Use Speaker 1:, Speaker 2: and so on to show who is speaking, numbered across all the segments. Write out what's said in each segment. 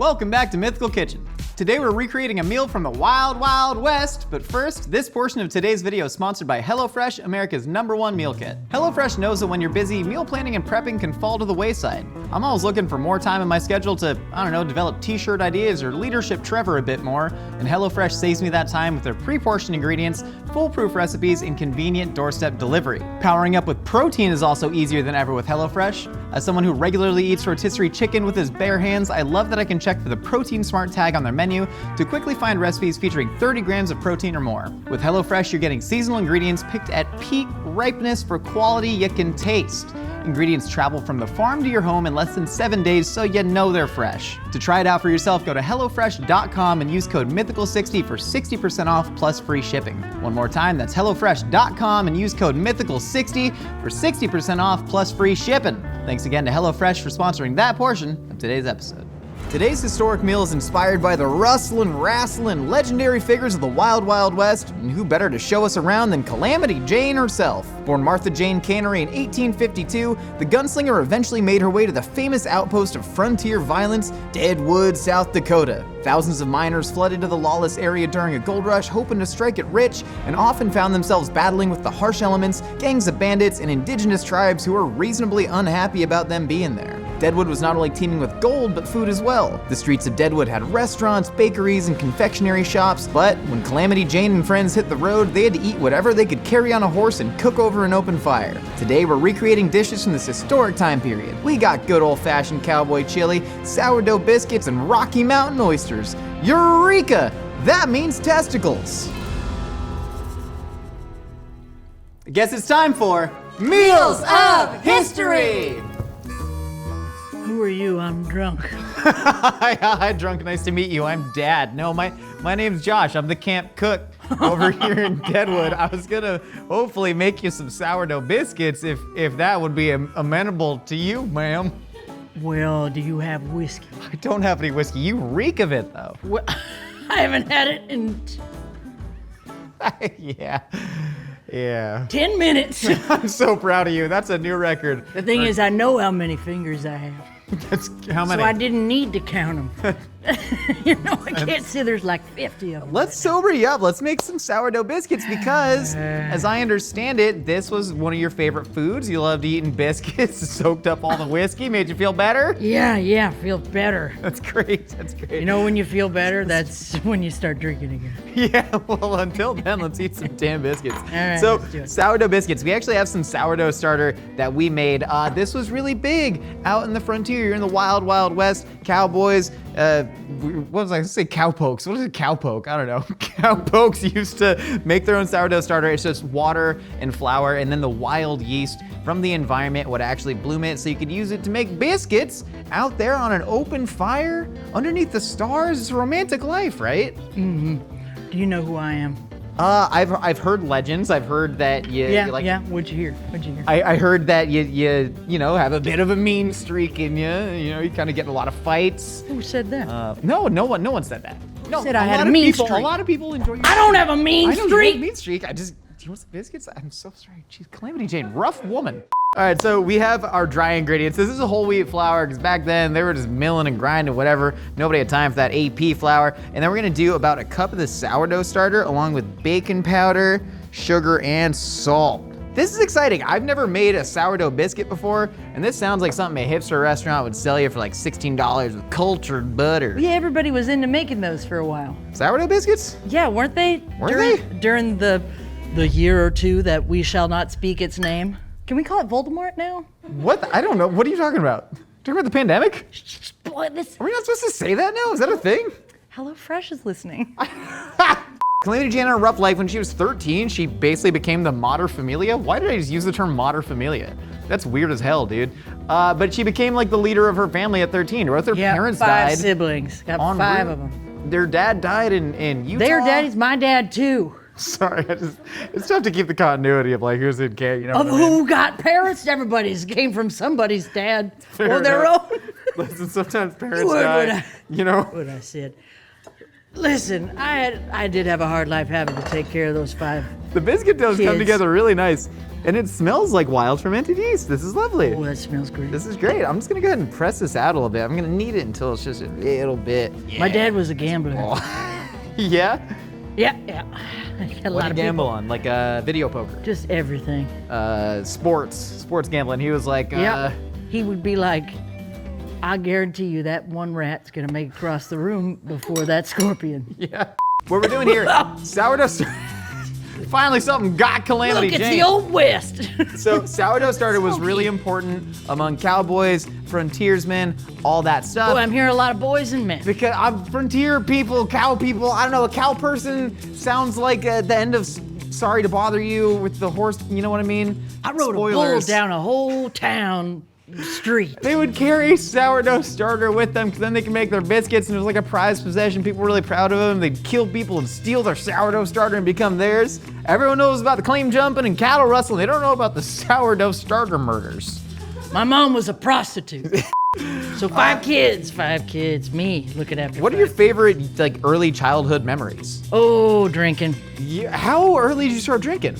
Speaker 1: Welcome back to Mythical Kitchen. Today we're recreating a meal from the Wild Wild West, but first, this portion of today's video is sponsored by HelloFresh, America's #1 meal kit. HelloFresh knows that when you're busy, meal planning and prepping can fall to the wayside. I'm always looking for more time in my schedule to, develop t-shirt ideas or leadership Trevor a bit more, and HelloFresh saves me that time with their pre-portioned ingredients, foolproof recipes, and convenient doorstep delivery. Powering up with protein is also easier than ever with HelloFresh. As someone who regularly eats rotisserie chicken with his bare hands, I love that I can check for the Protein Smart tag on their menu to quickly find recipes featuring 30 grams of protein or more. With HelloFresh, you're getting seasonal ingredients picked at peak ripeness for quality you can taste. Ingredients travel from the farm to your home in less than 7 days, so you know they're fresh. To try it out for yourself, go to HelloFresh.com and use code Mythical60 for 60% off plus free shipping. One more time, that's HelloFresh.com and use code Mythical60 for 60% off plus free shipping. Thanks again to HelloFresh for sponsoring that portion of today's episode. Today's historic meal is inspired by the rustlin', rasslin', legendary figures of the Wild Wild West, and who better to show us around than Calamity Jane herself. Born Martha Jane Cannery in 1852, the gunslinger eventually made her way to the famous outpost of frontier violence, Deadwood, South Dakota. Thousands of miners flooded to the lawless area during a gold rush, hoping to strike it rich, and often found themselves battling with the harsh elements, gangs of bandits, and indigenous tribes who were reasonably unhappy about them being there. Deadwood was not only teeming with gold, but food as well. The streets of Deadwood had restaurants, bakeries, and confectionery shops, but when Calamity Jane and friends hit the road, they had to eat whatever they could carry on a horse and cook over an open fire. Today, we're recreating dishes from this historic time period. We got good old-fashioned cowboy chili, sourdough biscuits, and Rocky Mountain oysters. Eureka! That means testicles! I guess it's time for Meals of History!
Speaker 2: Who are you? I'm drunk.
Speaker 1: Hi, drunk. Nice to meet you. I'm Dad. No, my name's Josh. I'm the camp cook over here in Deadwood. I was gonna hopefully make you some sourdough biscuits if that would be amenable to you, ma'am.
Speaker 2: Well, do you have whiskey?
Speaker 1: I don't have any whiskey. You reek of it, though.
Speaker 2: Well, I haven't had it in
Speaker 1: Yeah.
Speaker 2: 10 minutes.
Speaker 1: I'm so proud of you. That's a new record.
Speaker 2: The thing is, I know how many fingers I have.
Speaker 1: That's how many?
Speaker 2: So I didn't need to count them. I can't say there's like 50 of them.
Speaker 1: Let's sober you up. Let's make some sourdough biscuits because, as I understand it, this was one of your favorite foods. You loved eating biscuits, soaked up all the whiskey, made you feel better?
Speaker 2: Yeah, feel better.
Speaker 1: That's great.
Speaker 2: You know when you feel better, that's when you start drinking again.
Speaker 1: Yeah, well, until then, let's eat some damn biscuits.
Speaker 2: All right,
Speaker 1: so,
Speaker 2: let's do it.
Speaker 1: Sourdough biscuits. We actually have some sourdough starter that we made. This was really big out in the frontier. You're in the Wild Wild West. Cowboys, what was I gonna say? Cowpokes. What is a cowpoke? I don't know. Cowpokes used to make their own sourdough starter. It's just water and flour, and then the wild yeast from the environment would actually bloom it, so you could use it to make biscuits out there on an open fire underneath the stars. It's a romantic life, right?
Speaker 2: Mm-hmm. Do you know who I am?
Speaker 1: I've heard legends. I've heard that you like.
Speaker 2: Yeah. What'd you hear?
Speaker 1: I heard that you have a bit of a mean streak in you. You kind of get in a lot of fights.
Speaker 2: Who said that?
Speaker 1: No one said that. No,
Speaker 2: said I had a mean streak.
Speaker 1: A lot of people enjoy your
Speaker 2: I don't have a mean
Speaker 1: I know
Speaker 2: streak.
Speaker 1: You have a mean streak. Do you want some biscuits? I'm so sorry. Jeez, Calamity Jane, rough woman. All right, so we have our dry ingredients. This is a whole wheat flour because back then they were just milling and grinding whatever. Nobody had time for that AP flour. And then we're gonna do about a cup of the sourdough starter along with baking powder, sugar, and salt. This is exciting. I've never made a sourdough biscuit before, and this sounds like something a hipster restaurant would sell you for like $16 with cultured butter.
Speaker 2: Yeah, everybody was into making those for a while.
Speaker 1: Sourdough biscuits?
Speaker 2: Yeah, weren't they? During the year or two that we shall not speak its name. Can we call it Voldemort now?
Speaker 1: What? I don't know. What are you talking about? Talking about the pandemic?
Speaker 2: Boy,
Speaker 1: Are we not supposed to say that now? Is that a thing?
Speaker 2: HelloFresh is listening.
Speaker 1: Calamity Jane had a rough life. When she was 13, she basically became the mater familia. Why did I just use the term mater familia? That's weird as hell, dude. But she became like the leader of her family at 13. Both her parents died.
Speaker 2: 5 siblings. Got 5 of them.
Speaker 1: Their dad died in Utah.
Speaker 2: Their daddy's my dad too.
Speaker 1: Sorry, it's tough to keep the continuity of like who's in K.
Speaker 2: Of who got parents? Everybody's came from somebody's dad or their own.
Speaker 1: Listen, sometimes parents die.
Speaker 2: What I said. Listen, I did have a hard life having to take care of those five
Speaker 1: The biscuit doughs come
Speaker 2: Kids.
Speaker 1: together really nice. And it smells like wild fermented yeast. This is lovely.
Speaker 2: Oh, that smells great.
Speaker 1: This is great. I'm just gonna go ahead and press this out a little bit. I'm gonna knead it until it's just a little bit.
Speaker 2: My dad was a gambler.
Speaker 1: Yeah?
Speaker 2: Yeah. A
Speaker 1: What
Speaker 2: lot
Speaker 1: did
Speaker 2: of
Speaker 1: he gamble
Speaker 2: people.
Speaker 1: on? Like video poker?
Speaker 2: Just everything.
Speaker 1: Sports gambling. He was like,
Speaker 2: Yeah. He would be like, I guarantee you that one rat's gonna make it across the room before that scorpion.
Speaker 1: yeah. What we're doing here, sourdough. Finally, something got Calamity
Speaker 2: Look, it's
Speaker 1: Jane.
Speaker 2: the Old West.
Speaker 1: So sourdough starter was really important among cowboys, frontiersmen, all that stuff.
Speaker 2: Boy, I'm hearing a lot of boys and men.
Speaker 1: Because I'm frontier people, cow people. I don't know. A cow person sounds like the end of Sorry to Bother You with the horse. You know what I mean?
Speaker 2: I rode a bull
Speaker 1: Spoilers.
Speaker 2: down a whole town street.
Speaker 1: They would carry sourdough starter with them because then they can make their biscuits and it was like a prized possession. People were really proud of them. They'd kill people and steal their sourdough starter and become theirs. Everyone knows about the claim jumping and cattle rustling. They don't know about the sourdough starter murders.
Speaker 2: My mom was a prostitute. So five kids, me looking after
Speaker 1: What are
Speaker 2: five.
Speaker 1: your favorite like early childhood memories?
Speaker 2: Oh, drinking.
Speaker 1: Yeah, how early did you start drinking?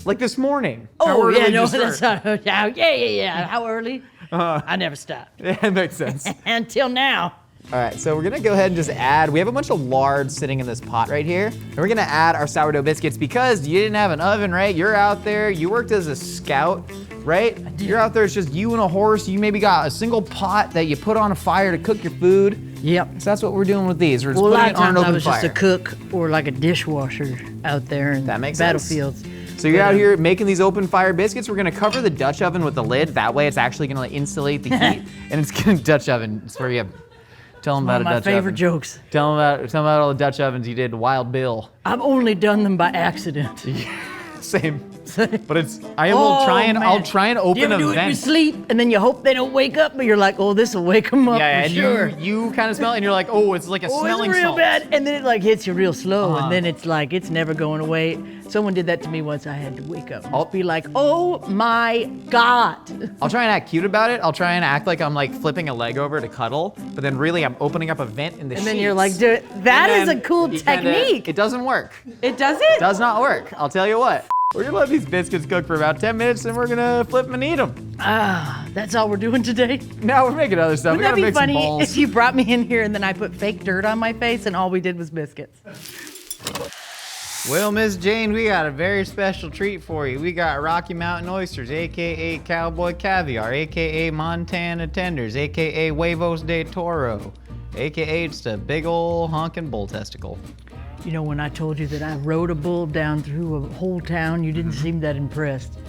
Speaker 1: Like this morning. How
Speaker 2: Oh,
Speaker 1: early
Speaker 2: yeah,
Speaker 1: did you
Speaker 2: no,
Speaker 1: start?
Speaker 2: that's not, yeah. How early? I never stopped.
Speaker 1: Yeah, it makes sense.
Speaker 2: Until now.
Speaker 1: All right, so we're gonna go ahead and just add, we have a bunch of lard sitting in this pot right here. And we're gonna add our sourdough biscuits because you didn't have an oven, right? You're out there, you worked as a scout, right? You're out there, it's just you and a horse. You maybe got a single pot that you put on a fire to cook your food.
Speaker 2: Yep.
Speaker 1: So that's what we're doing with these. We're just
Speaker 2: Well, a lot
Speaker 1: putting
Speaker 2: of
Speaker 1: it on an
Speaker 2: times I
Speaker 1: open
Speaker 2: was
Speaker 1: fire.
Speaker 2: just a cook or like a dishwasher out there in
Speaker 1: That makes sense.
Speaker 2: battlefields.
Speaker 1: So you're out here making these open fire biscuits. We're gonna cover the Dutch oven with the lid. That way it's actually gonna like, insulate the heat. And it's gonna Dutch oven. It's where you tell them about
Speaker 2: One
Speaker 1: a
Speaker 2: of
Speaker 1: Dutch
Speaker 2: my favorite
Speaker 1: oven.
Speaker 2: jokes.
Speaker 1: Tell them about all the Dutch ovens you did, Wild Bill.
Speaker 2: I've only done them by accident.
Speaker 1: Same. But it's I'll
Speaker 2: Oh,
Speaker 1: try and
Speaker 2: man.
Speaker 1: open
Speaker 2: Do you ever
Speaker 1: a
Speaker 2: do it in your
Speaker 1: vent.
Speaker 2: sleep and then you hope they don't wake up, but you're like, oh, this will wake them up
Speaker 1: Yeah,
Speaker 2: for
Speaker 1: and
Speaker 2: sure.
Speaker 1: you kind of smell it and you're like, oh, it's like a
Speaker 2: Oh,
Speaker 1: smelling
Speaker 2: it's real
Speaker 1: salt.
Speaker 2: bad, and then it like hits you real slow,
Speaker 1: Uh-huh.
Speaker 2: and then it's like it's never going away. Someone did that to me once. I had to wake up.
Speaker 1: I'll-
Speaker 2: I'll be like, oh my god.
Speaker 1: I'll try and act cute about it. I'll try and act like I'm like flipping a leg over to cuddle, but then really I'm opening up a vent in the
Speaker 2: And then you're
Speaker 1: sheets.
Speaker 2: like, that
Speaker 1: And
Speaker 2: is a
Speaker 1: then
Speaker 2: cool
Speaker 1: you kinda-
Speaker 2: technique.
Speaker 1: It doesn't work.
Speaker 2: It doesn't.
Speaker 1: Does not work. I'll tell you what. We're gonna let these biscuits cook for about 10 minutes and we're gonna flip them and eat them.
Speaker 2: That's all we're doing today.
Speaker 1: Now we're making other stuff.
Speaker 2: Wouldn't
Speaker 1: we
Speaker 2: that
Speaker 1: gotta
Speaker 2: be
Speaker 1: make some
Speaker 2: funny
Speaker 1: balls.
Speaker 2: if you brought me in here and then I put fake dirt on my face and all we did was biscuits?
Speaker 1: Well, Miss Jane, we got a very special treat for you. We got Rocky Mountain oysters, AKA Cowboy caviar, AKA Montana tenders, AKA Huevos de Toro, AKA just a big ol' honking bull testicle.
Speaker 2: You know, when I told you that I rode a bull down through a whole town, you didn't seem that impressed.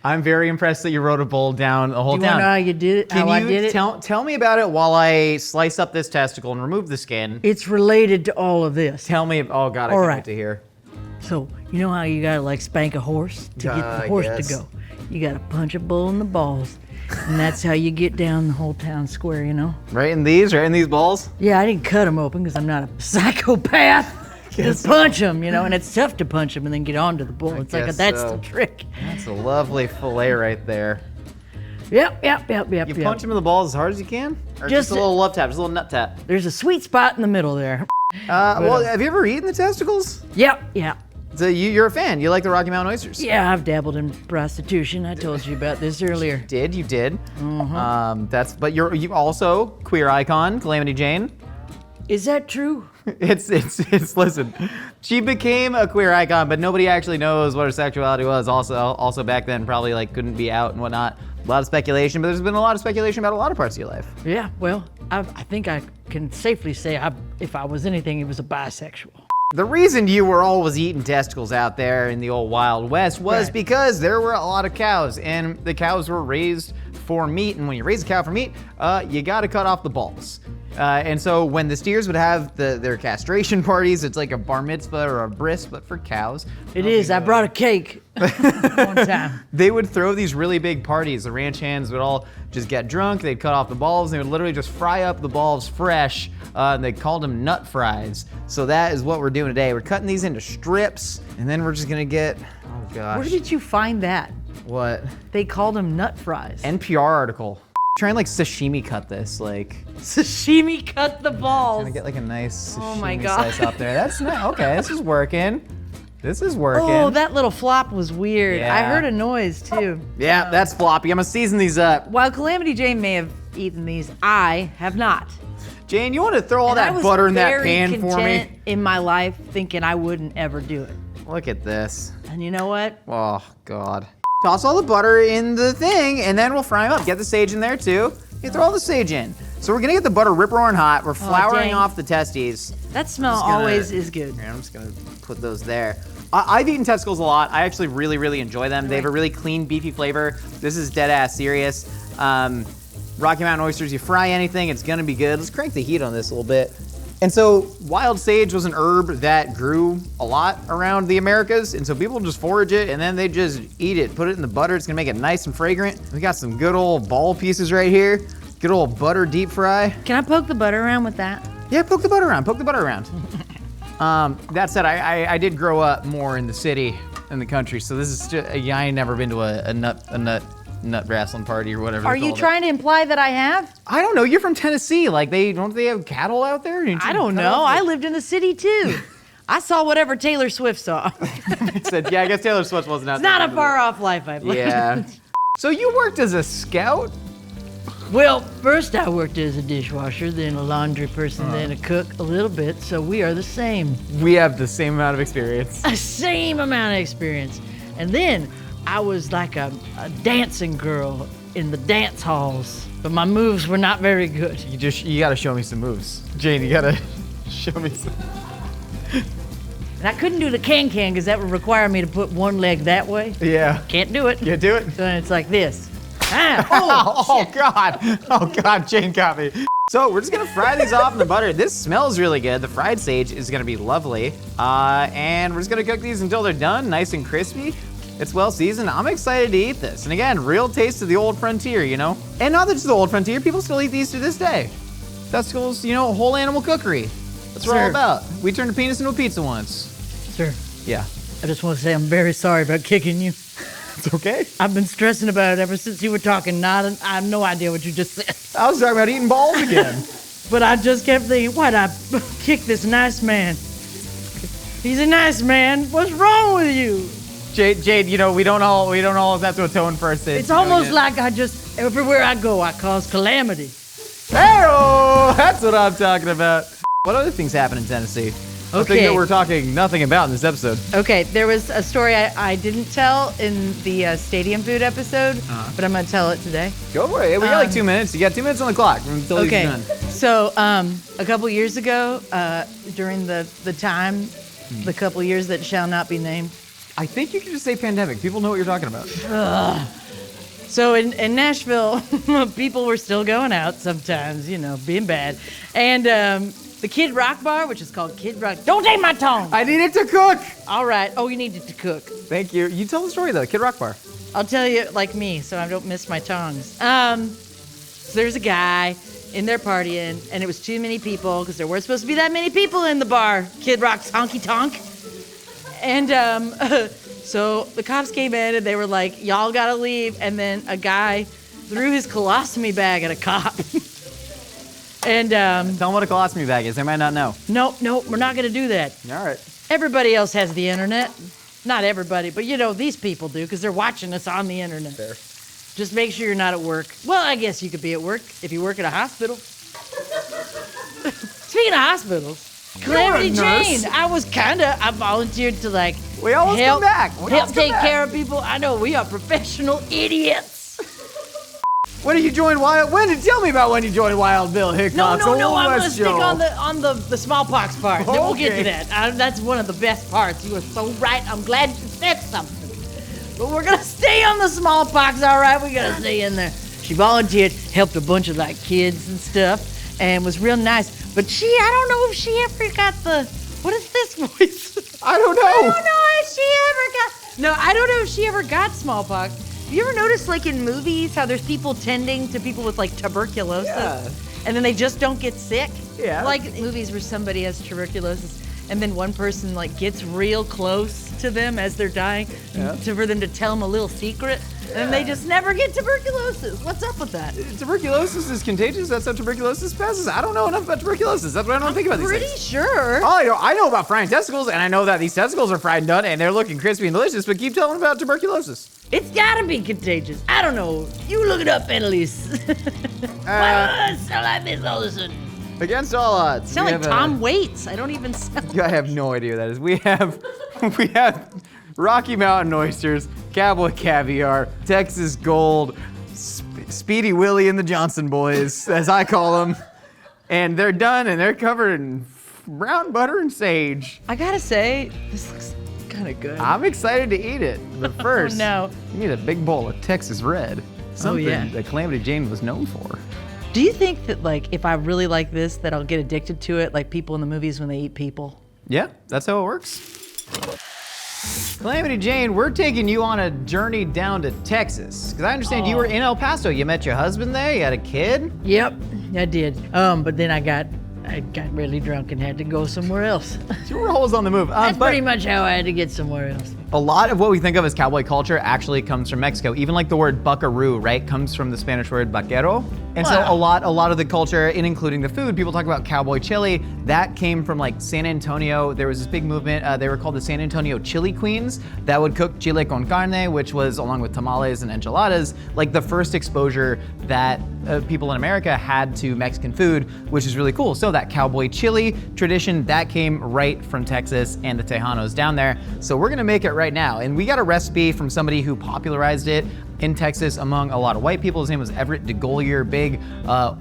Speaker 1: I'm very impressed that you rode a bull down the whole
Speaker 2: You
Speaker 1: town.
Speaker 2: wanna know how you did it?
Speaker 1: Can
Speaker 2: How
Speaker 1: you
Speaker 2: I did it?
Speaker 1: tell me about it while I slice up this testicle and remove the skin?
Speaker 2: It's related to all of this.
Speaker 1: Tell me, oh God, I
Speaker 2: All
Speaker 1: can't
Speaker 2: right.
Speaker 1: wait to hear.
Speaker 2: So, you know how you gotta like spank a horse to get
Speaker 1: I
Speaker 2: the horse
Speaker 1: guess.
Speaker 2: to go? You gotta punch a bull in the balls. And that's how you get down the whole town square, you know?
Speaker 1: Right in these balls?
Speaker 2: Yeah, I didn't cut them open because I'm not a psychopath. Just punch them, you know, and it's tough to punch them and then get onto the bull. It's like,
Speaker 1: guess
Speaker 2: that's
Speaker 1: so.
Speaker 2: the trick.
Speaker 1: That's a lovely fillet right there.
Speaker 2: Yep.
Speaker 1: You punch him in the balls as hard as you can? Or just a
Speaker 2: Just-
Speaker 1: little love tap, just a little nut tap?
Speaker 2: There's a sweet spot in the middle there.
Speaker 1: Well, have you ever eaten the testicles?
Speaker 2: Yep.
Speaker 1: So you're a fan. You like the Rocky Mountain oysters?
Speaker 2: Yeah, I've dabbled in prostitution. I told you about this earlier.
Speaker 1: You did.
Speaker 2: Mm-hmm.
Speaker 1: But you also queer icon, Calamity Jane.
Speaker 2: Is that true?
Speaker 1: It's listen. She became a queer icon, but nobody actually knows what her sexuality was. Also back then probably like couldn't be out and whatnot. A lot of speculation, but there's been a lot of speculation about a lot of parts of your life.
Speaker 2: Yeah, well, I think I can safely say if I was anything, it was a bisexual.
Speaker 1: The reason you were always eating testicles out there in the old Wild West was
Speaker 2: Right.
Speaker 1: because there were a lot of cows, and the cows were raised for meat. And when you raise a cow for meat, you got to cut off the balls. And so when the steers would have their castration parties, it's like a bar mitzvah or a bris, but for cows.
Speaker 2: It is. I brought a cake one time.
Speaker 1: They would throw these really big parties. The ranch hands would all just get drunk. They'd cut off the balls. And they would literally just fry up the balls fresh. And they called them nut fries. So that is what we're doing today. We're cutting these into strips, and then we're just gonna get, oh gosh.
Speaker 2: Where did you find that?
Speaker 1: What?
Speaker 2: They called them nut fries.
Speaker 1: NPR article. Try and like sashimi cut this, like.
Speaker 2: Sashimi cut the balls.
Speaker 1: Gonna get like a nice
Speaker 2: Oh my
Speaker 1: sashimi
Speaker 2: God.
Speaker 1: slice up there. That's not, okay, this is working. This is working.
Speaker 2: Oh, that little flop was weird.
Speaker 1: Yeah.
Speaker 2: I heard a noise too.
Speaker 1: Yeah, that's floppy. I'm gonna season these up.
Speaker 2: While Calamity Jane may have eaten these, I have not.
Speaker 1: Jane, you want to throw all
Speaker 2: And I
Speaker 1: that
Speaker 2: was
Speaker 1: butter in that
Speaker 2: very
Speaker 1: pan for
Speaker 2: content
Speaker 1: me?
Speaker 2: in my life thinking I wouldn't ever do it.
Speaker 1: Look at this.
Speaker 2: And you know what?
Speaker 1: Oh, God. Toss all the butter in the thing, and then we'll fry them up. Get the sage in there, too. You throw all the sage in. So we're gonna get the butter rip roaring hot. We're flouring
Speaker 2: dang.
Speaker 1: off the testes.
Speaker 2: That smell
Speaker 1: Just gonna-
Speaker 2: always is good.
Speaker 1: Here, I'm just gonna put those there. I've eaten testicles a lot. I actually really, really enjoy them. They have a really clean, beefy flavor. This is dead ass serious. Rocky Mountain oysters, you fry anything, it's gonna be good. Let's crank the heat on this a little bit. And so wild sage was an herb that grew a lot around the Americas. And so people just forage it and then they just eat it, put it in the butter. It's gonna make it nice and fragrant. We got some good old ball pieces right here. Good old butter deep fry.
Speaker 2: Can I poke the butter around with that?
Speaker 1: Yeah, poke the butter around, poke the butter around. That said, I did grow up more in the city than the country. So this is just, I ain't never been to a nut wrestling party or whatever.
Speaker 2: Are you trying to imply that I have?
Speaker 1: I don't know. You're from Tennessee. Like don't they have cattle out there?
Speaker 2: I don't know. I lived in the city too. I saw whatever Taylor Swift saw.
Speaker 1: said, yeah, I guess Taylor Swift wasn't out
Speaker 2: It's
Speaker 1: there.
Speaker 2: not a far off life I've lived.
Speaker 1: Yeah. So you worked as a scout?
Speaker 2: Well, first I worked as a dishwasher, then a laundry person, then a cook a little bit, so we are the same.
Speaker 1: We have the same amount of experience.
Speaker 2: The same amount of experience. And then I was like a dancing girl in the dance halls, but my moves were not very good.
Speaker 1: You gotta show me some moves. Jane, you gotta show me some.
Speaker 2: And I couldn't do the can-can because that would require me to put one leg that way.
Speaker 1: Yeah.
Speaker 2: Can't do it.
Speaker 1: You do it?
Speaker 2: So it's like this. Ah,
Speaker 1: Oh, God. Oh, God, Jane got me. So we're just gonna fry these off in the butter. This smells really good. The fried sage is gonna be lovely. And we're just gonna cook these until they're done, nice and crispy. It's well seasoned. I'm excited to eat this. And again, real taste of the old frontier, you know? And not just the old frontier, people still eat these to this day. Testicles, you know, whole animal cookery. That's what we're all
Speaker 2: Sure.
Speaker 1: about. We turned a penis into a pizza once.
Speaker 2: Sir,
Speaker 1: Yeah.
Speaker 2: I just want to say I'm very sorry about kicking you.
Speaker 1: It's okay.
Speaker 2: I've been stressing about it ever since you were talking. I have no idea what you just said.
Speaker 1: I was talking about eating balls again.
Speaker 2: But I just kept thinking, why'd I kick this nice man? He's a nice man. What's wrong with you?
Speaker 1: Jade, you know, we don't always have to atone for our sins.
Speaker 2: It's almost like I just, everywhere I go, I cause calamity.
Speaker 1: Hey-oh, that's what I'm talking about. What other things happen in Tennessee? The thing that we're talking nothing about in this episode.
Speaker 2: Okay, there was a story I didn't tell in the stadium food episode, but I'm gonna tell it today.
Speaker 1: Go for it. We got like 2 minutes. You got 2 minutes on the clock until
Speaker 2: Okay,
Speaker 1: he's done.
Speaker 2: so a couple years ago, during the time, the couple years that shall not be named.
Speaker 1: I think you can just say pandemic. People know what you're talking about.
Speaker 2: So in Nashville, people were still going out sometimes, you know, being bad. And the Kid Rock bar, which is called Kid Rock. Don't take my tongue.
Speaker 1: I needed to cook.
Speaker 2: All right. Oh, you needed to cook.
Speaker 1: Thank you. You tell the story though. Kid Rock Bar.
Speaker 2: I'll tell you like me, so I don't miss my tongues. So there's a guy in there partying, and it was too many people because there weren't supposed to be that many people in the bar. Kid Rock's honky tonk. And so the cops came in and they were like, y'all gotta leave. And then a guy threw his colostomy bag at a cop. And
Speaker 1: Tell them what a colostomy bag is. They might not know.
Speaker 2: no, we're not gonna do that.
Speaker 1: All right.
Speaker 2: Everybody else has the internet. Not everybody, but you know, these people do because they're watching us on the internet.
Speaker 1: Fair.
Speaker 2: Just make sure you're not at work. Well, I guess you could be at work if you work at a hospital. Speaking of hospitals, Calamity
Speaker 1: nurse.
Speaker 2: Jane, I volunteered to like
Speaker 1: We almost
Speaker 2: help,
Speaker 1: come back. We
Speaker 2: help
Speaker 1: almost come
Speaker 2: take
Speaker 1: back.
Speaker 2: care of people. I know we are professional idiots.
Speaker 1: When did you join Wild? Tell me about when you joined Wild Bill Hickok.
Speaker 2: No, I'm gonna
Speaker 1: West
Speaker 2: stick
Speaker 1: Show.
Speaker 2: on the smallpox part. Then we'll get to
Speaker 1: Okay.
Speaker 2: that. That's one of the best parts. You are so right. I'm glad you said something. But we're gonna stay on the smallpox, all right? We gotta stay in there. She volunteered, helped a bunch of like kids and stuff, and was real nice. But I don't know if she ever got what is this voice?
Speaker 1: I don't know.
Speaker 2: I don't know if she ever got. No, I don't know if she ever got smallpox. Have you ever noticed, like in movies, how there's people tending to people with like tuberculosis,
Speaker 1: Yeah.
Speaker 2: and then they just don't get sick?
Speaker 1: Yeah.
Speaker 2: Like movies where somebody has tuberculosis. and then one person like gets real close to them as they're dying for them to tell them a little secret, and they just never get tuberculosis. What's up with that?
Speaker 1: Tuberculosis is contagious. That's how tuberculosis passes. I don't know enough about tuberculosis. That's why I don't think about these things.
Speaker 2: Pretty sure.
Speaker 1: Oh, I know about frying testicles, and I know that these testicles are fried and done, and they're looking crispy and delicious, but keep telling about tuberculosis.
Speaker 2: It's gotta be contagious. I don't know. You look it up, Annalise. Why do I sound like this all of a sudden?
Speaker 1: Against all odds.
Speaker 2: Sound like Tom Waits. I don't even sound.
Speaker 1: I have no idea what that is. We have Rocky Mountain oysters, Cowboy caviar, Texas Gold, Speedy Willie and the Johnson boys, as I call them, and they're done and they're covered in brown butter and sage.
Speaker 2: I gotta say, this looks kind of good.
Speaker 1: I'm excited to eat it, but first,
Speaker 2: no.
Speaker 1: you need a big bowl of Texas Red, something that Calamity Jane was known for.
Speaker 2: Do you think that, like, if I really like this, that I'll get addicted to it, like people in the movies when they eat people?
Speaker 1: Yeah, that's how it works. Calamity Jane, we're taking you on a journey down to Texas. Because I understand you were in El Paso. You met your husband there, you had a kid?
Speaker 2: Yep, I did. But then I got really drunk and had to go somewhere else.
Speaker 1: You were always on the move.
Speaker 2: That's pretty much how I had to get somewhere else.
Speaker 1: A lot of what we think of as cowboy culture actually comes from Mexico. Even like the word buckaroo, right, comes from the Spanish word vaquero. And so a lot of the culture, including the food, people talk about cowboy chili. That came from like San Antonio. There was this big movement. They were called the San Antonio Chili Queens that would cook chile con carne, which was, along with tamales and enchiladas, like the first exposure that people in America had to Mexican food, which is really cool. So that cowboy chili tradition, that came right from Texas and the Tejanos down there. So we're gonna make it right now. And we got a recipe from somebody who popularized it in Texas among a lot of white people. His name was Everett DeGolyer, big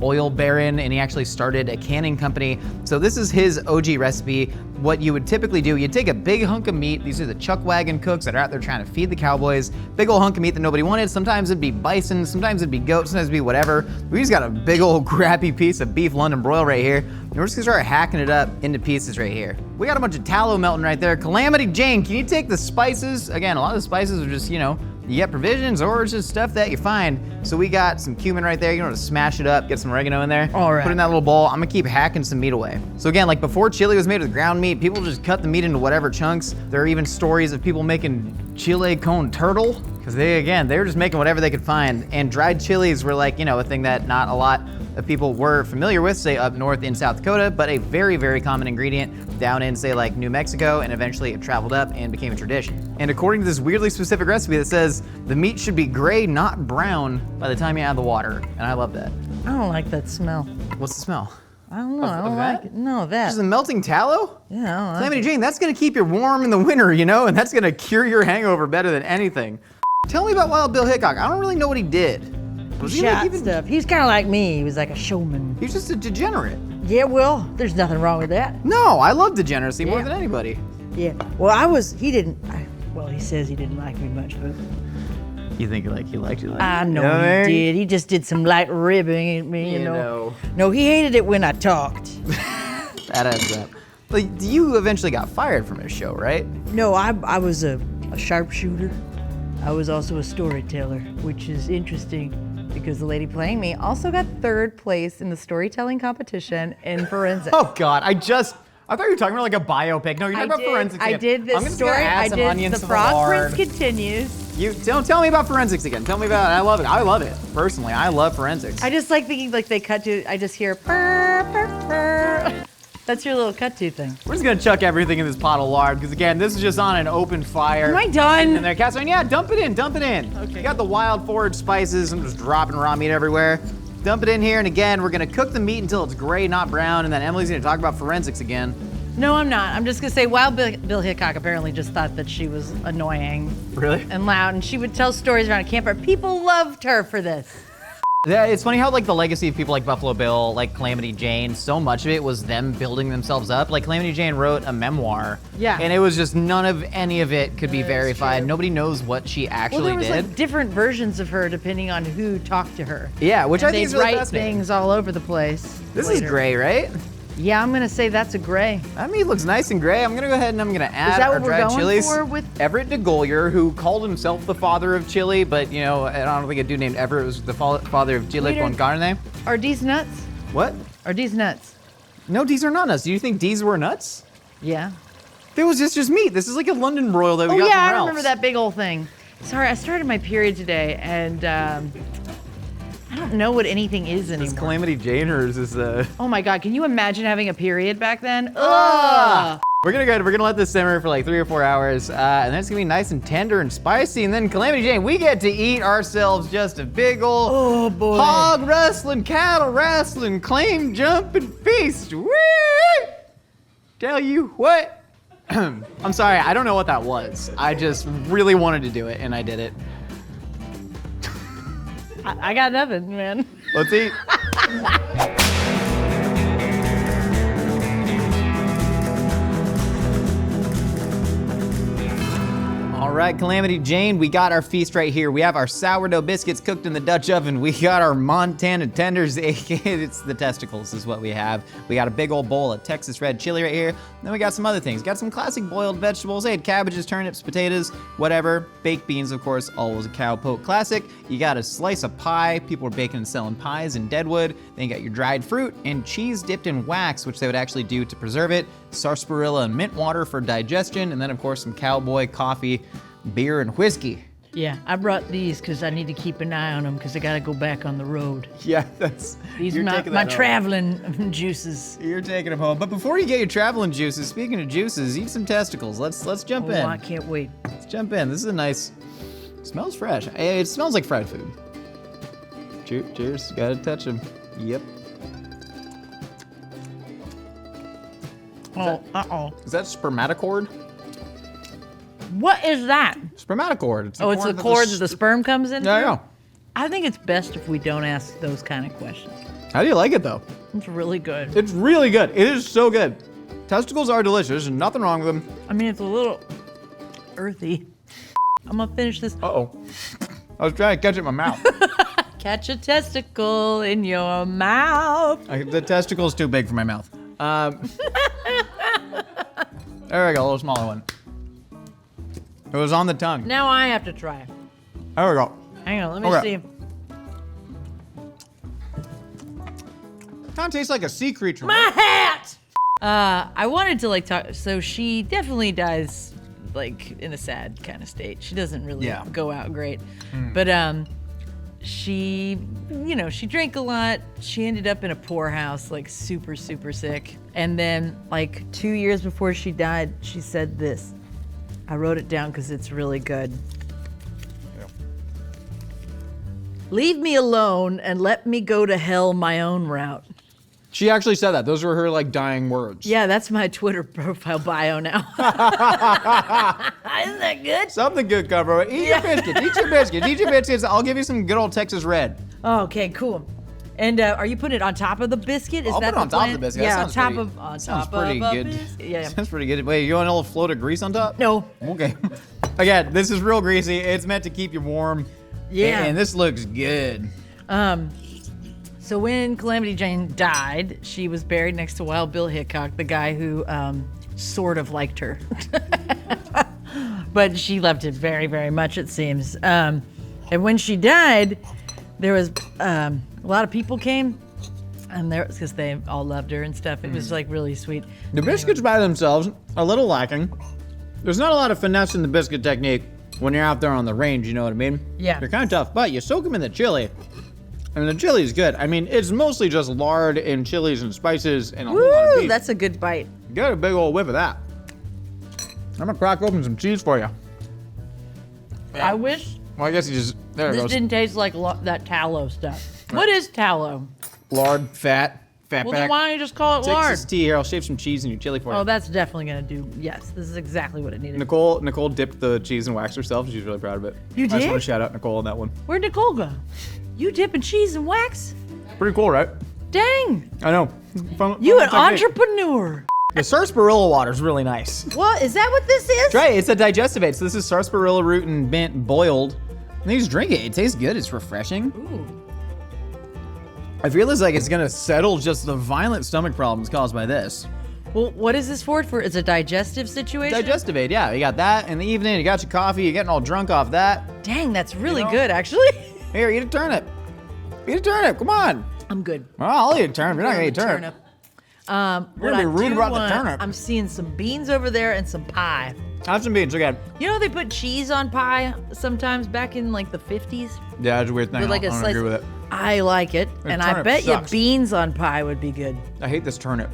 Speaker 1: oil baron, and he actually started a canning company. So this is his OG recipe. What you would typically do, you'd take a big hunk of meat. These are the chuck wagon cooks that are out there trying to feed the cowboys. Big old hunk of meat that nobody wanted. Sometimes it'd be bison, sometimes it'd be goat, sometimes it'd be whatever. We just got a big old crappy piece of beef London broil right here. And we're just gonna start hacking it up into pieces right here. We got a bunch of tallow melting right there. Calamity Jane, can you take the spices? Again, a lot of the spices are just, you know, you get provisions or it's just stuff that you find. So we got some cumin right there. You want to smash it up, get some oregano in there.
Speaker 2: All right.
Speaker 1: Put it in that little bowl. I'm gonna keep hacking some meat away. So again, like before chili was made with ground meat, people just cut the meat into whatever chunks. There are even stories of people making chile con turtle, because they were just making whatever they could find. And dried chilies were like, you know, a thing that not a lot of people were familiar with, say up north in South Dakota, but a very, very common ingredient down in, say, like New Mexico, and eventually it traveled up and became a tradition. And according to this weirdly specific recipe that says the meat should be gray, not brown, by the time you add the water. And I love that.
Speaker 2: I don't like that smell.
Speaker 1: What's the smell?
Speaker 2: I don't know. I don't like it. No, that.
Speaker 1: Just the melting tallow?
Speaker 2: Yeah, I don't like
Speaker 1: Calamity Jane, that's gonna keep you warm in the winter, you know, and that's gonna cure your hangover better than anything. Tell me about Wild Bill Hickok. I don't really know what he did. Was he like
Speaker 2: stuff. He's kind of like me. He was like a showman.
Speaker 1: He's just a degenerate.
Speaker 2: Yeah, well, there's nothing wrong with that.
Speaker 1: No, I love degeneracy more than anybody.
Speaker 2: Yeah. Well, he says he didn't like me much, but.
Speaker 1: You think he liked you?
Speaker 2: I know he did. He just did some light ribbing at me, you know. No, he hated it when I talked.
Speaker 1: That adds up. But you eventually got fired from his show, right?
Speaker 2: No, I was a sharpshooter. I was also a storyteller, which is interesting because the lady playing me also got 3rd place in the storytelling competition in forensics.
Speaker 1: Oh God, I thought you were talking about like a biopic. No, you're talking about forensics.
Speaker 2: I did this story. I did The Frog Prince Continues.
Speaker 1: You don't tell me about forensics again. Tell me about it. I love it. I love it. Personally, I love forensics.
Speaker 2: I just like thinking like they cut to, I just hear purr, purr, purr. That's your little cut to thing. We're
Speaker 1: just gonna chuck everything in this pot of lard, because again, this is just on an open fire.
Speaker 2: Am I done?
Speaker 1: And they're casting, yeah, dump it in.
Speaker 2: Okay.
Speaker 1: You got the wild forage spices. I'm just dropping raw meat everywhere. Dump it in here, and again, we're gonna cook the meat until it's gray, not brown, and then Emily's gonna talk about forensics again.
Speaker 2: No, I'm not. I'm just gonna say Wild Bill Hickok apparently just thought that she was annoying.
Speaker 1: Really?
Speaker 2: And loud, and she would tell stories around a campfire. People loved her for this.
Speaker 1: Yeah, it's funny how like the legacy of people like Buffalo Bill, like Calamity Jane, so much of it was them building themselves up. Like Calamity Jane wrote a memoir.
Speaker 2: Yeah.
Speaker 1: And it was just none of any of it could be verified. Nobody knows what she actually
Speaker 2: did. Well, there was like different versions of her depending on who talked to her.
Speaker 1: Yeah, which I think is really
Speaker 2: write
Speaker 1: fascinating.
Speaker 2: things all over the place.
Speaker 1: This is gray, right?
Speaker 2: Yeah, I'm gonna say that's a gray.
Speaker 1: That meat looks nice and gray. I'm gonna go ahead and I'm gonna add our dried chilies.
Speaker 2: For with
Speaker 1: Everett DeGolyer, who called himself the father of chili, but you know, I don't think a dude named Everett was the father of chile con carne.
Speaker 2: Are these nuts?
Speaker 1: What?
Speaker 2: Are these nuts?
Speaker 1: No, these are not nuts. Do you think these were nuts?
Speaker 2: Yeah.
Speaker 1: There was just meat. This is like a London broil that we got from
Speaker 2: I
Speaker 1: Ralph's.
Speaker 2: remember that big old thing. Sorry, I started my period today, and I don't know what anything is
Speaker 1: Is
Speaker 2: anymore.
Speaker 1: Calamity Jane or is this
Speaker 2: Oh my God, can you imagine having a period back then? Ugh.
Speaker 1: We're gonna let this simmer for like 3 or 4 hours, and then it's gonna be nice and tender and spicy, and then Calamity Jane, we get to eat ourselves just a big old hog wrestling, cattle wrestling, claim jumping feast. Woo! Tell you what. I'm sorry, I don't know what that was. I just really wanted to do it, and I did it.
Speaker 2: I got nothing, man.
Speaker 1: Let's eat. All right, Calamity Jane, we got our feast right here. We have our sourdough biscuits cooked in the Dutch oven. We got our Montana tenders, aka it's the testicles is what we have. We got a big old bowl of Texas red chili right here. Then we got some other things. Got some classic boiled vegetables. I had cabbages, turnips, potatoes, whatever. Baked beans, of course, always a cowpoke classic. You got a slice of pie. People are baking and selling pies in Deadwood. Then you got your dried fruit and cheese dipped in wax, which they would actually do to preserve it. Sarsaparilla and mint water for digestion. And then, of course, some Cowboy coffee, beer, and whiskey.
Speaker 2: Yeah, I brought these because I need to keep an eye on them because I got to go back on the road.
Speaker 1: Yeah, that's...
Speaker 2: These are my traveling juices.
Speaker 1: You're taking them home. But before you get your traveling juices, speaking of juices, eat some testicles. Let's jump in.
Speaker 2: Oh, I can't wait.
Speaker 1: Let's jump in. This is a nice... Smells fresh. It smells like fried food. Cheers. Gotta touch them. Yep. Is that spermatocord?
Speaker 2: What is that?
Speaker 1: Spermatocord. It's
Speaker 2: It's the cord that the sperm comes into?
Speaker 1: Yeah.
Speaker 2: I think it's best if we don't ask those kind of questions.
Speaker 1: How do you like it, though?
Speaker 2: It's really good.
Speaker 1: It's really good. It is so good. Testicles are delicious. There's nothing wrong with them.
Speaker 2: I mean, it's a little earthy. I'm gonna finish this.
Speaker 1: Uh-oh. I was trying to catch it in my mouth.
Speaker 2: Catch a testicle in your mouth.
Speaker 1: The testicle's too big for my mouth. There we go, a little smaller one. It was on the tongue.
Speaker 2: Now I have to try.
Speaker 1: There we go.
Speaker 2: Hang on, let me
Speaker 1: Okay.
Speaker 2: see.
Speaker 1: Kind of tastes like a sea creature.
Speaker 2: My hat! I wanted to like talk, so she definitely dies like in a sad kind of state. She doesn't really go out great. But she, she drank a lot. She ended up in a poorhouse, like super, super sick. And then like 2 years before she died, she said this. I wrote it down because it's really good. Leave me alone and let me go to hell my own route.
Speaker 1: She actually said that. Those were her like dying words.
Speaker 2: Yeah, that's my Twitter profile bio now. Isn't that good?
Speaker 1: Something good, Cowboy. Eat your biscuits. Eat your biscuits. Eat your biscuits. I'll give you some good old Texas red.
Speaker 2: Oh, okay, cool. And are you putting it on top of the biscuit? Is
Speaker 1: I'll
Speaker 2: that
Speaker 1: put it on top of the biscuit.
Speaker 2: Yeah,
Speaker 1: That
Speaker 2: on
Speaker 1: sounds
Speaker 2: top
Speaker 1: pretty
Speaker 2: of a
Speaker 1: good.
Speaker 2: biscuit. Yeah.
Speaker 1: Sounds pretty good. Wait, you want a little float of grease on top?
Speaker 2: No.
Speaker 1: Okay. Again, this is real greasy. It's meant to keep you warm.
Speaker 2: Yeah.
Speaker 1: And this looks good.
Speaker 2: So when Calamity Jane died, she was buried next to Wild Bill Hickok, the guy who sort of liked her. But she loved it very, very much, it seems. And when she died, there was a lot of people came. And there, because they all loved her and stuff. It was like really sweet.
Speaker 1: The biscuits by themselves are a little lacking. There's not a lot of finesse in the biscuit technique when you're out there on the range, you know what I mean?
Speaker 2: Yeah.
Speaker 1: They're kind of tough, but you soak them in the chili. And the chili is good. I mean, it's mostly just lard and chilies and spices and a whole lot of
Speaker 2: Woo,
Speaker 1: beef.
Speaker 2: that's a good bite.
Speaker 1: Get a big old whiff of that. I'm gonna crack open some cheese for you.
Speaker 2: I wish
Speaker 1: Well, I guess you just, there it
Speaker 2: this
Speaker 1: goes.
Speaker 2: didn't taste like that tallow stuff. What is tallow?
Speaker 1: Lard, fat
Speaker 2: Well,
Speaker 1: back.
Speaker 2: then why don't you just call it lard?
Speaker 1: Texas tea here. I'll shave some cheese in your chili for you.
Speaker 2: Oh, that's definitely gonna do. Yes, this is exactly what it needed.
Speaker 1: Nicole dipped the cheese in wax herself. She's really proud of it.
Speaker 2: You
Speaker 1: I just
Speaker 2: did?
Speaker 1: want to shout out Nicole on that one.
Speaker 2: Where'd Nicole go? You dipping cheese in wax?
Speaker 1: Pretty cool, right?
Speaker 2: Dang,
Speaker 1: I know.
Speaker 2: you an
Speaker 1: Fun technique.
Speaker 2: entrepreneur.
Speaker 1: The sarsaparilla water is really nice.
Speaker 2: What, is that what this is?
Speaker 1: Try it. It's a digestive aid. So this is sarsaparilla root and mint boiled. And you just drink it. It tastes good. It's refreshing.
Speaker 2: Ooh.
Speaker 1: I feel like it's gonna settle just the violent stomach problems caused by this.
Speaker 2: Well, what is this for? It's a digestive situation?
Speaker 1: Digestive aid, yeah. You got that in the evening. You got your coffee. You're getting all drunk off that.
Speaker 2: Dang, that's really
Speaker 1: You know?
Speaker 2: good, actually.
Speaker 1: Here, eat a turnip. Eat a turnip. Come on.
Speaker 2: I'm good.
Speaker 1: Well, I'll eat a turnip. You're not gonna eat a turnip.
Speaker 2: What
Speaker 1: gonna
Speaker 2: I
Speaker 1: be rude
Speaker 2: do
Speaker 1: about the
Speaker 2: want,
Speaker 1: turnip.
Speaker 2: I'm seeing some beans over there and some pie.
Speaker 1: Have some beans, okay.
Speaker 2: You know they put cheese on pie sometimes back in like the 50s?
Speaker 1: Yeah, that's a weird thing.
Speaker 2: With like
Speaker 1: I
Speaker 2: a
Speaker 1: don't
Speaker 2: slice.
Speaker 1: agree with it.
Speaker 2: I like it,
Speaker 1: The
Speaker 2: and I
Speaker 1: turnip
Speaker 2: bet
Speaker 1: sucks.
Speaker 2: you beans on pie would be good.
Speaker 1: I hate this turnip.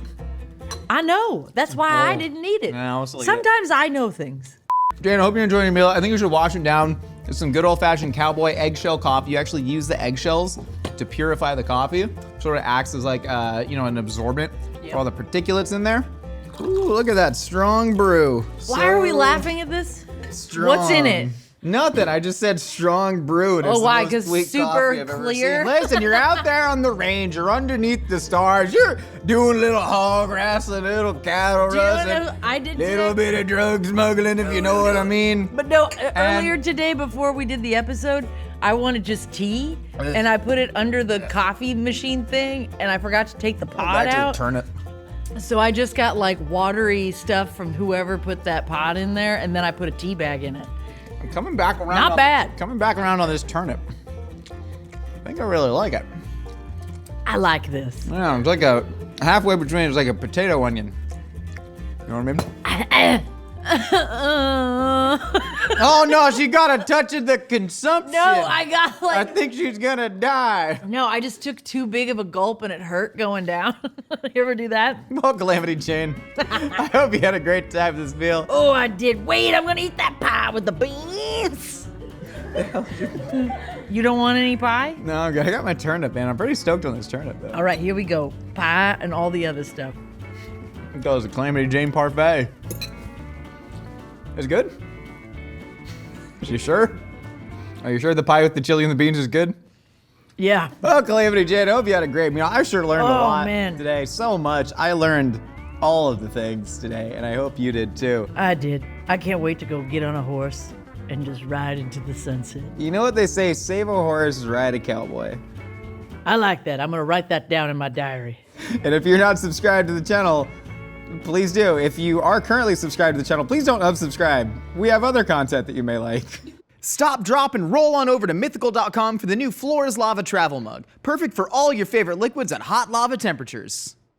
Speaker 2: I know. That's why I
Speaker 1: Oh.
Speaker 2: didn't eat it.
Speaker 1: No, it's like
Speaker 2: Sometimes I know things.
Speaker 1: Jane, I hope you're enjoying your meal. I think you should wash it down with some good old-fashioned Cowboy eggshell coffee. You actually use the eggshells to purify the coffee. Sort of acts as like, an absorbent for all the particulates in there. Ooh, look at that strong brew.
Speaker 2: Why are we laughing at this?
Speaker 1: Strong.
Speaker 2: What's in it?
Speaker 1: Nothing. I just said strong brew.
Speaker 2: Oh, why? 'Cause super clear?
Speaker 1: Listen, you're out there on the range. You're underneath the stars. You're doing little hog wrestling, little cattle rustling,
Speaker 2: I did
Speaker 1: little
Speaker 2: today.
Speaker 1: bit of drug smuggling, if you know what I mean.
Speaker 2: But no, earlier today before we did the episode, I wanted just tea, and I put it under the coffee machine thing, and I forgot to take the pod
Speaker 1: Back to
Speaker 2: out.
Speaker 1: the turnip.
Speaker 2: So I just got like watery stuff from whoever put that pod in there, and then I put a tea bag in it.
Speaker 1: I'm coming back around.
Speaker 2: Not bad.
Speaker 1: Coming back around on this turnip. I think I really like it.
Speaker 2: I like this.
Speaker 1: Yeah, it's like a halfway between. It's like a potato onion. You know what I mean? Oh no, she got a touch of the consumption.
Speaker 2: No, I got
Speaker 1: I
Speaker 2: like.
Speaker 1: think she's gonna die.
Speaker 2: No, I just took too big of a gulp and it hurt going down. You ever do that?
Speaker 1: Well, Calamity Jane, I hope you had a great time this meal.
Speaker 2: Oh, I did. Wait, I'm gonna eat that pie with the beans. You don't want any pie?
Speaker 1: No, I'm good. I got my turnip, man. I'm pretty stoked on this turnip, though.
Speaker 2: All right, here we go. Pie and all the other stuff.
Speaker 1: It goes a Calamity Jane parfait. It's good? Are you sure? Are you sure the pie with the chili and the beans is good?
Speaker 2: Yeah.
Speaker 1: Oh, Calamity Jane, I hope you had a great meal. I sure learned a lot
Speaker 2: man.
Speaker 1: today. So much. I learned all of the things today, and I hope you did too.
Speaker 2: I did. I can't wait to go get on a horse and just ride into the sunset.
Speaker 1: You know what they say, save a horse, ride a cowboy.
Speaker 2: I like that. I'm gonna write that down in my diary.
Speaker 1: And if you're not subscribed to the channel, please do. If you are currently subscribed to the channel, please don't unsubscribe. We have other content that you may like. Stop, drop, and roll on over to mythical.com for the new Floor is Lava travel mug. Perfect for all your favorite liquids at hot lava temperatures.